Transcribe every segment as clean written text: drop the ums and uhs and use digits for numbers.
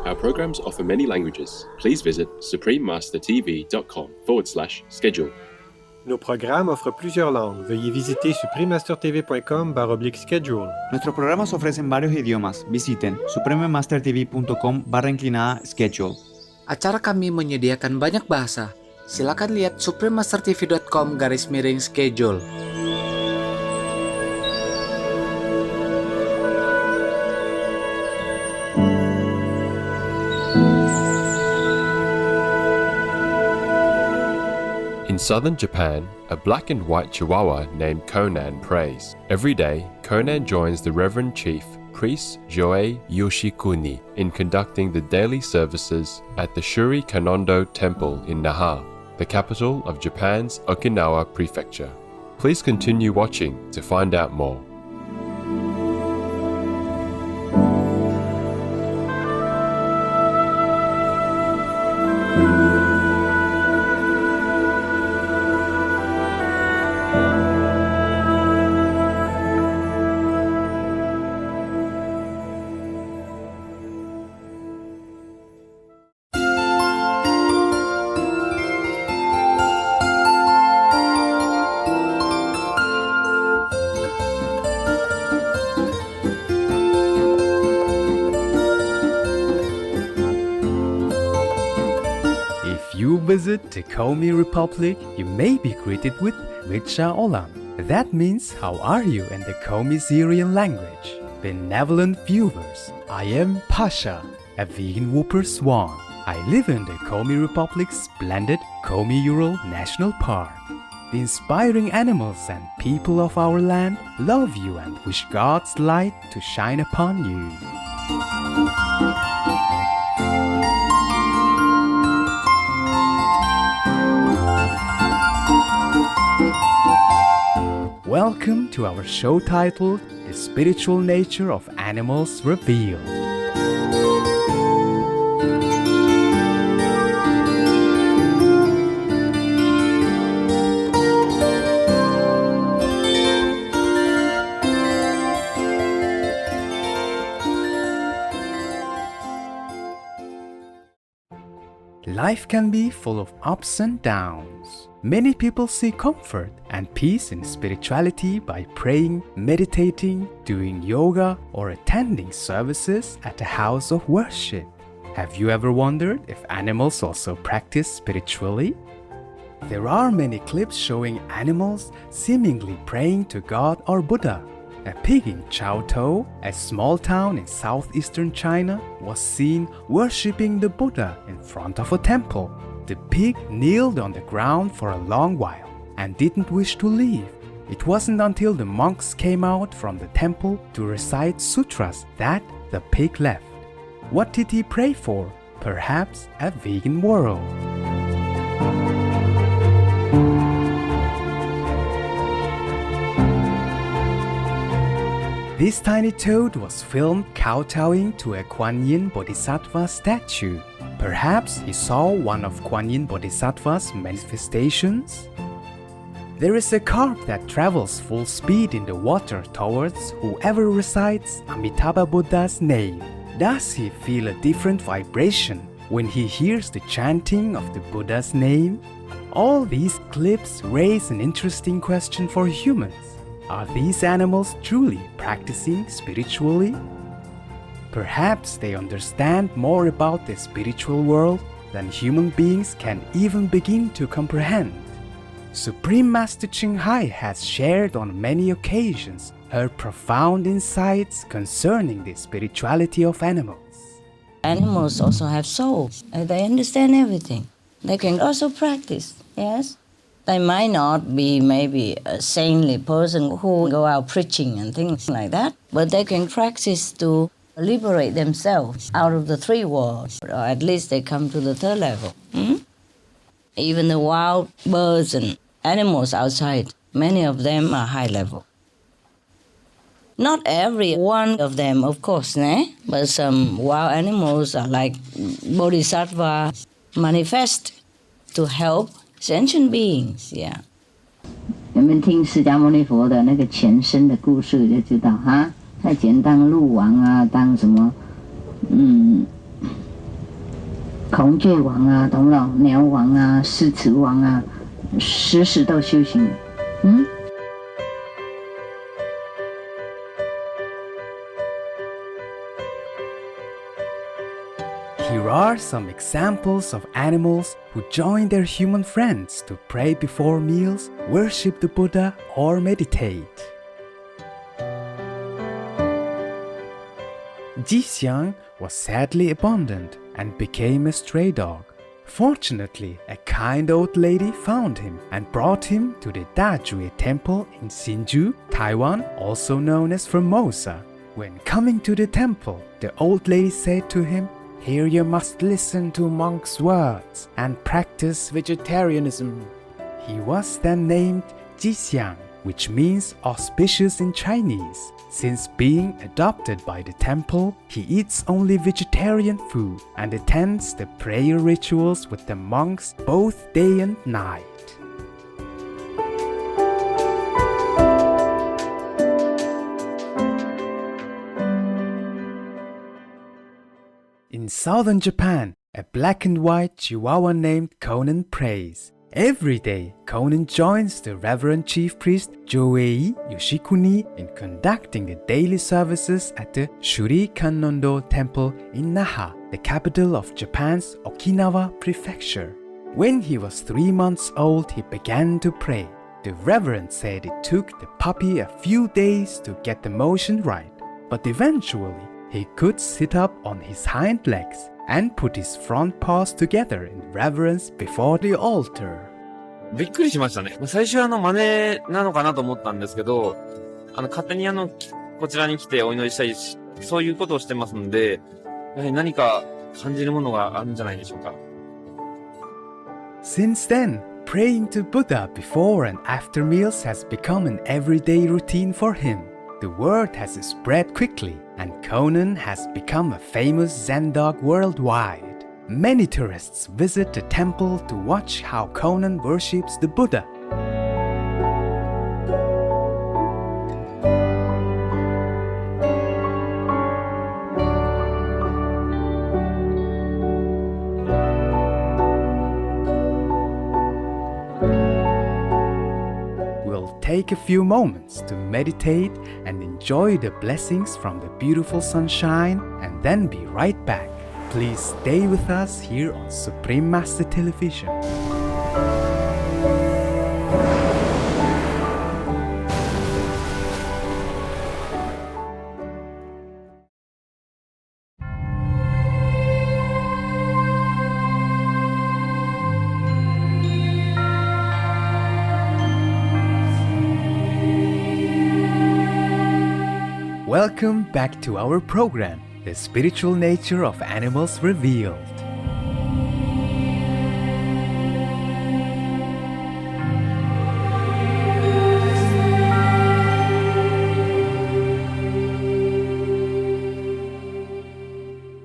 Our programs offer many languages. Please visit suprememastertv.com/schedule. Nos programmes offrent plusieurs langues. Veuillez visiter suprememastertv.com/schedule. Nuestros programas ofrecen varios idiomas. Visiten suprememastertv.com/schedule. Acara kami menyediakan banyak bahasa. Silakan lihat suprememastertv.com/schedule. In southern Japan, a black and white chihuahua named Conan prays. Every day, Conan joins the Reverend Chief, Priest Joei Yoshikuni, in conducting the daily services at the Shuri Kanondo Temple in Naha, the capital of Japan's Okinawa Prefecture. Please continue watching to find out more. If you visit the Komi Republic, you may be greeted with Richa Olam. That means how are you in the Komi Syrian language. Benevolent viewers, I am Pasha, a vegan whooper swan. I live in the Komi Republic's splendid Komi Ural National Park. The inspiring animals and people of our land love you and wish God's light to shine upon you. Welcome to our show titled The Spiritual Nature of Animals Revealed. Life can be full of ups and downs. Many people seek comfort and peace in spirituality by praying, meditating, doing yoga, or attending services at a house of worship. Have you ever wondered if animals also practice spiritually? There are many clips showing animals seemingly praying to God or Buddha. A pig in Chaotou, a small town in southeastern China, was seen worshipping the Buddha in front of a temple. The pig kneeled on the ground for a long while and didn't wish to leave. It wasn't until the monks came out from the temple to recite sutras that the pig left. What did he pray for? Perhaps a vegan world. This tiny toad was filmed kowtowing to a Kuan Yin Bodhisattva statue. Perhaps he saw one of Kuan Yin Bodhisattva's manifestations? There is a carp that travels full speed in the water towards whoever recites Amitabha Buddha's name. Does he feel a different vibration when he hears the chanting of the Buddha's name? All these clips raise an interesting question for humans. Are these animals truly practicing spiritually? Perhaps they understand more about the spiritual world than human beings can even begin to comprehend. Supreme Master Ching Hai has shared on many occasions her profound insights concerning the spirituality of animals. Animals also have souls. They understand everything. They can also practice, yes? They might not be maybe a saintly person who go out preaching and things like that, but they can practice to liberate themselves out of the three worlds, or at least they come to the third level. Even the wild birds and animals outside, many of them are high level. Not every one of them, of course, but some wild animals are like bodhisattva manifest to help sentient beings, yeah. 人们听释迦牟尼佛的那个前身的故事就知道哈，他以前当鹿王啊，当什么孔雀王啊、童老鸟王啊、狮子王啊，时时都修行。Here are some examples of animals who join their human friends to pray before meals, worship the Buddha, or meditate. Jixiang was sadly abandoned and became a stray dog. Fortunately, a kind old lady found him and brought him to the Dajue Temple in Hsinchu, Taiwan, also known as Formosa. When coming to the temple, the old lady said to him, "Here you must listen to monks' words and practice vegetarianism." He was then named Jixiang, which means auspicious in Chinese. Since being adopted by the temple, he eats only vegetarian food and attends the prayer rituals with the monks both day and night. In southern Japan, a black and white Chihuahua named Conan prays. Every day, Conan joins the Reverend Chief Priest Joei Yoshikuni in conducting the daily services at the Shuri Kannondo Temple in Naha, the capital of Japan's Okinawa Prefecture. When he was 3 months old, he began to pray. The Reverend said it took the puppy a few days to get the motion right, but eventually, he could sit up on his hind legs and put his front paws together in reverence before the altar. びっくりしましたね。最初は真似なのかなと思ったんですけど、勝手にこちらに来てお祈りしたり、そういうことをしてますので、やはり何か感じるものがあるんじゃないでしょうか。Since then, praying to Buddha before and after meals has become an everyday routine for him. The word has spread quickly, and Conan has become a famous Zen dog worldwide. Many tourists visit the temple to watch how Conan worships the Buddha. We'll take a few moments to meditate and enjoy the blessings from the beautiful sunshine and then be right back. Please stay with us here on Supreme Master Television. Welcome back to our program, The Spiritual Nature of Animals Revealed.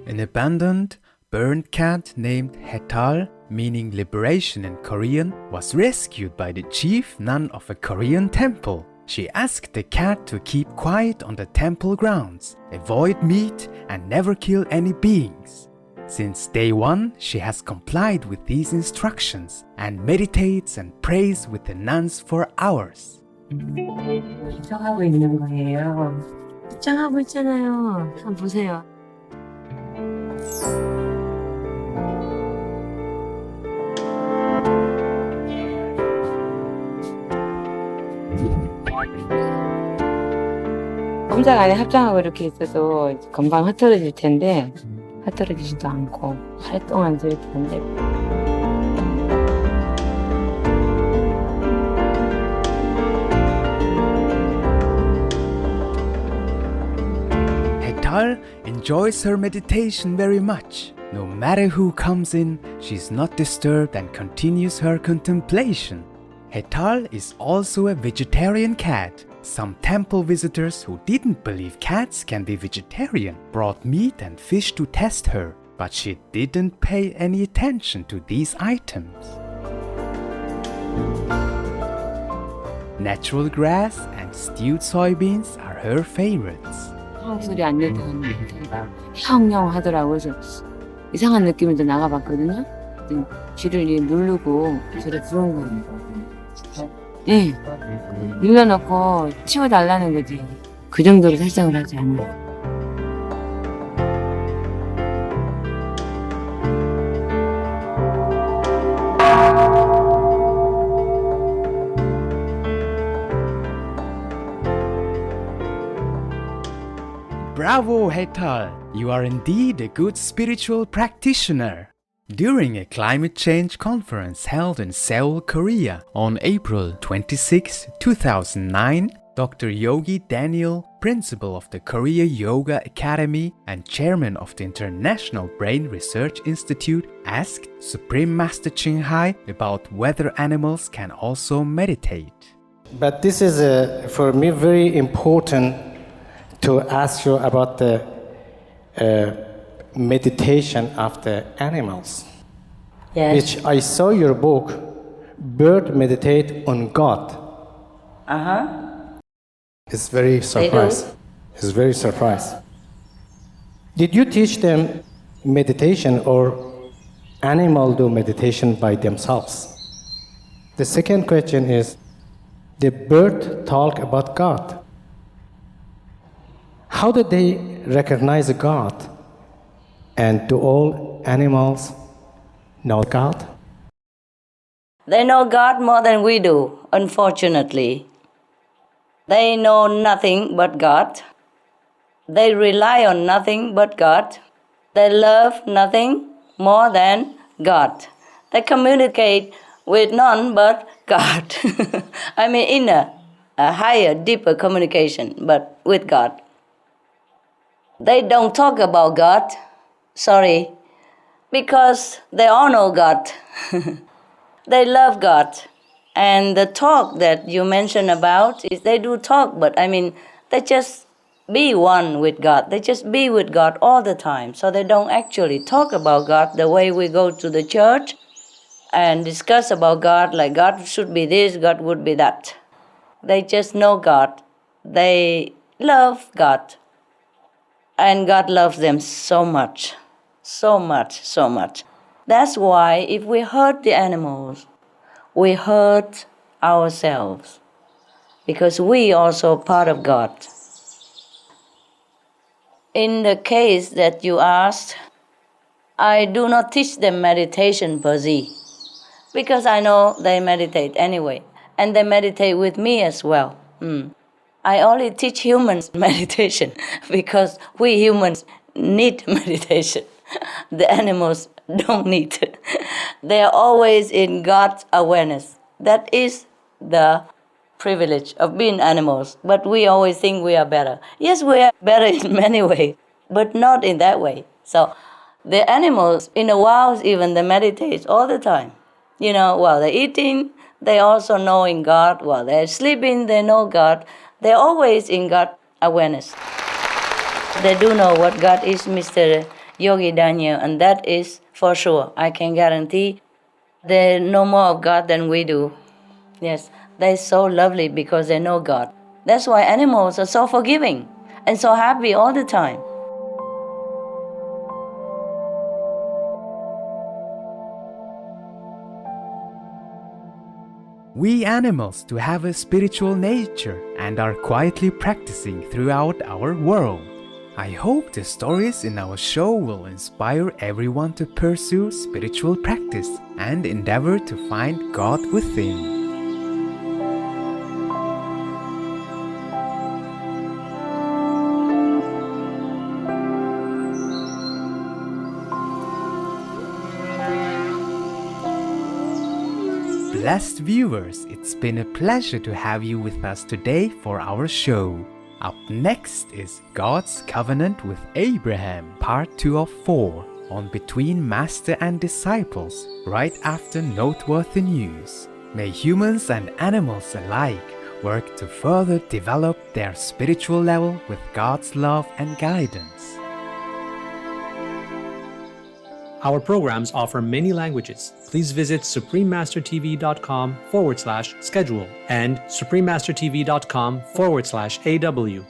An abandoned, burned cat named Hetal, meaning liberation in Korean, was rescued by the chief nun of a Korean temple. She asked the cat to keep quiet on the temple grounds, avoid meat, and never kill any beings. Since day one, she has complied with these instructions and meditates and prays with the nuns for hours. 입장하고 있는 거예요. 입장하고 있잖아요. 한번 보세요. 검작 안에 합장하고 이렇게 있어도 금방 흩어질 텐데 흩어지지도 않고 활동한 지 이렇게 안 되고. Hetal enjoys her meditation very much. No matter who comes in, she's not disturbed and continues her contemplation. Hetal is also a vegetarian cat. Some temple visitors who didn't believe cats can be vegetarian brought meat and fish to test her, but she didn't pay any attention to these items. Natural grass and stewed soybeans are her favorites. 소리 안 내도 형형 하더라고요. 그래서 이상한 느낌이 나가봤거든요. 쥐를 누르고 저를 부른 거예요. 예. 눌러놓고 치워달라는 거지. 그 정도로 살상을 하지 않아요. Bravo, Hetal! You are indeed a good spiritual practitioner. During a climate change conference held in Seoul, Korea on April 26, 2009, Dr. Yogi Daniel, principal of the Korea Yoga Academy and chairman of the International Brain Research Institute, asked Supreme Master Ching Hai about whether animals can also meditate. But this is, for me, very important to ask you about the meditation of the animals. Yes. Which I saw your book, Bird Meditate on God. It's very surprised. It's very surprised. Did you teach them meditation or animal do meditation by themselves? The second question is, the bird talk about God. How do they recognize God? And do all animals know God? They know God more than we do, unfortunately. They know nothing but God. They rely on nothing but God. They love nothing more than God. They communicate with none but God. I mean, inner, a higher, deeper communication, but with God. They don't talk about God, sorry, because they all know God. They love God. And the talk that you mentioned about, is they do talk, but I mean, they just be one with God. They just be with God all the time. So they don't actually talk about God the way we go to the church and discuss about God, like God should be this, God would be that. They just know God. They love God. And God loves them so much, so much, so much. That's why if we hurt the animals, we hurt ourselves, because we also part of God. In the case that you asked, I do not teach them meditation per se, because I know they meditate anyway, and they meditate with me as well. I only teach humans meditation because we humans need meditation. The animals don't need it. They are always in God's awareness. That is the privilege of being animals. But we always think we are better. Yes, we are better in many ways, but not in that way. So the animals in the wild even, they meditate all the time. You know, while they're eating, they also know in God. While they're sleeping, they know God. They're always in God awareness. They do know what God is, Mr. Yogi Daniel, and that is for sure. I can guarantee they know more of God than we do. Yes, they're so lovely because they know God. That's why animals are so forgiving and so happy all the time. We animals do have a spiritual nature and are quietly practicing throughout our world. I hope the stories in our show will inspire everyone to pursue spiritual practice and endeavor to find God within. Blessed viewers, it's been a pleasure to have you with us today for our show. Up next is God's Covenant with Abraham, Part 2 of 4, on Between Master and Disciples, right after noteworthy news. May humans and animals alike work to further develop their spiritual level with God's love and guidance. Our programs offer many languages. Please visit suprememastertv.com/schedule and suprememastertv.com/AW.